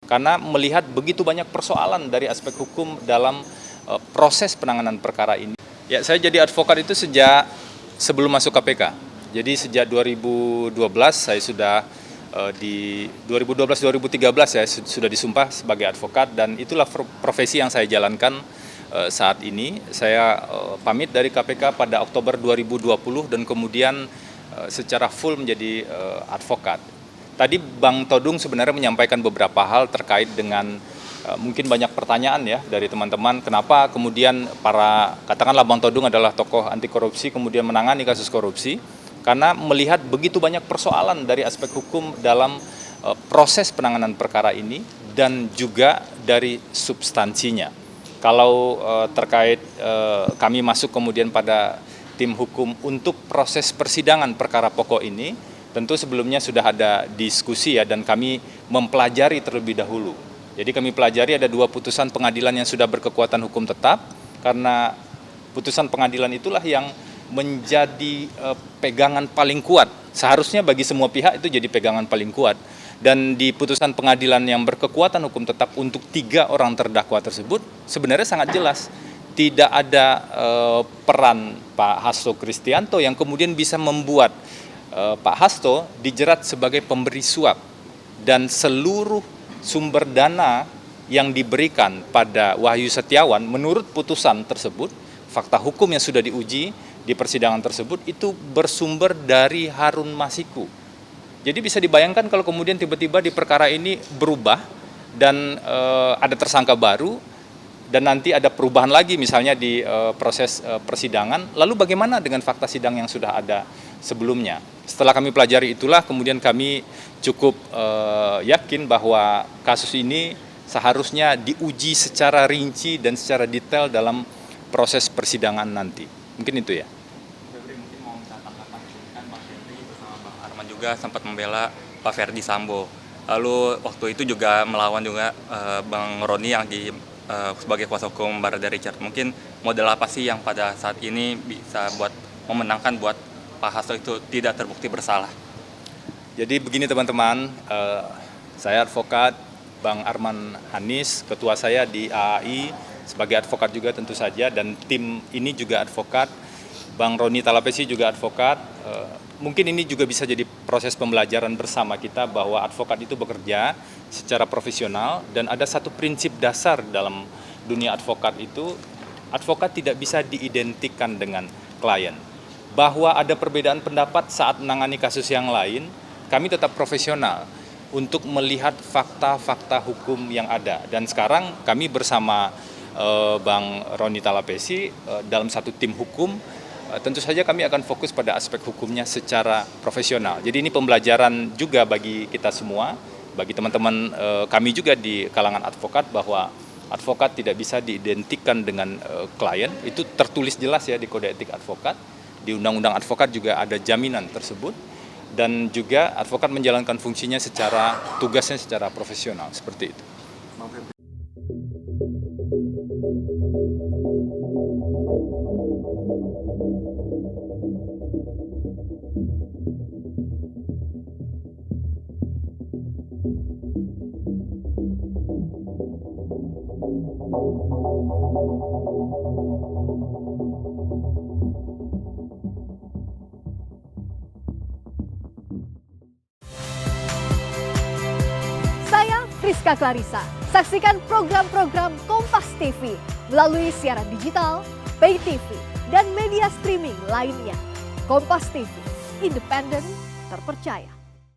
karena melihat begitu banyak persoalan dari aspek hukum dalam proses penanganan perkara ini. Ya, saya jadi advokat itu sejak sebelum masuk KPK. Jadi sejak 2012 saya sudah di 2012-2013 saya sudah disumpah sebagai advokat, dan itulah profesi yang saya jalankan saat ini. Saya pamit dari KPK pada Oktober 2020 dan kemudian secara full menjadi advokat. Tadi Bang Todung sebenarnya menyampaikan beberapa hal terkait dengan mungkin banyak pertanyaan ya dari teman-teman, kenapa kemudian katakanlah Bang Todung adalah tokoh anti korupsi kemudian menangani kasus korupsi, karena melihat begitu banyak persoalan dari aspek hukum dalam proses penanganan perkara ini dan juga dari substansinya. Kalau terkait kami masuk kemudian pada tim hukum untuk proses persidangan perkara pokok ini, tentu sebelumnya sudah ada diskusi ya, dan kami mempelajari terlebih dahulu. Jadi kami pelajari ada 2 putusan pengadilan yang sudah berkekuatan hukum tetap, karena putusan pengadilan itulah yang menjadi pegangan paling kuat. Seharusnya bagi semua pihak itu jadi pegangan paling kuat. Dan di putusan pengadilan yang berkekuatan hukum tetap untuk 3 orang terdakwa tersebut sebenarnya sangat jelas. Tidak ada peran Pak Hasto Kristianto yang kemudian bisa membuat Pak Hasto dijerat sebagai pemberi suap, dan seluruh sumber dana yang diberikan pada Wahyu Setiawan menurut putusan tersebut, fakta hukum yang sudah diuji di persidangan tersebut itu bersumber dari Harun Masiku. Jadi bisa dibayangkan kalau kemudian tiba-tiba di perkara ini berubah dan ada tersangka baru, dan nanti ada perubahan lagi misalnya di proses persidangan, lalu bagaimana dengan fakta sidang yang sudah ada sebelumnya? Setelah kami pelajari itulah kemudian kami cukup yakin bahwa kasus ini seharusnya diuji secara rinci dan secara detail dalam proses persidangan nanti. Mungkin itu ya. Febri, mungkin mau minta tanggapan, kan Bang Febri bersama Bang Arman juga sempat membela Pak Ferdi Sambo. Lalu waktu itu juga melawan juga Bang Roni yang sebagai kuasa hukum Barada Richard. Mungkin model apa sih yang pada saat ini bisa buat memenangkan buat Pak Hasto itu tidak terbukti bersalah? Jadi begini teman-teman, saya advokat, Bang Arman Hanis, ketua saya di AAI, sebagai advokat juga tentu saja, dan tim ini juga advokat, Bang Roni Talapesi juga advokat. Mungkin ini juga bisa jadi proses pembelajaran bersama kita bahwa advokat itu bekerja secara profesional, dan ada satu prinsip dasar dalam dunia advokat itu, advokat tidak bisa diidentikan dengan klien. Bahwa ada perbedaan pendapat saat menangani kasus yang lain, kami tetap profesional untuk melihat fakta-fakta hukum yang ada. Dan sekarang kami bersama Bang Roni Talapesi dalam satu tim hukum, tentu saja kami akan fokus pada aspek hukumnya secara profesional. Jadi ini pembelajaran juga bagi kita semua, bagi teman-teman kami juga di kalangan advokat, bahwa advokat tidak bisa diidentikan dengan klien. Itu tertulis jelas ya di Kode Etik Advokat, di Undang-Undang Advokat juga ada jaminan tersebut, dan juga advokat menjalankan fungsinya tugasnya secara profesional, seperti itu. Saya Friska Clarissa. Saksikan program-program Kompas TV melalui siaran digital, pay TV, dan media streaming lainnya. Kompas TV, independen, terpercaya.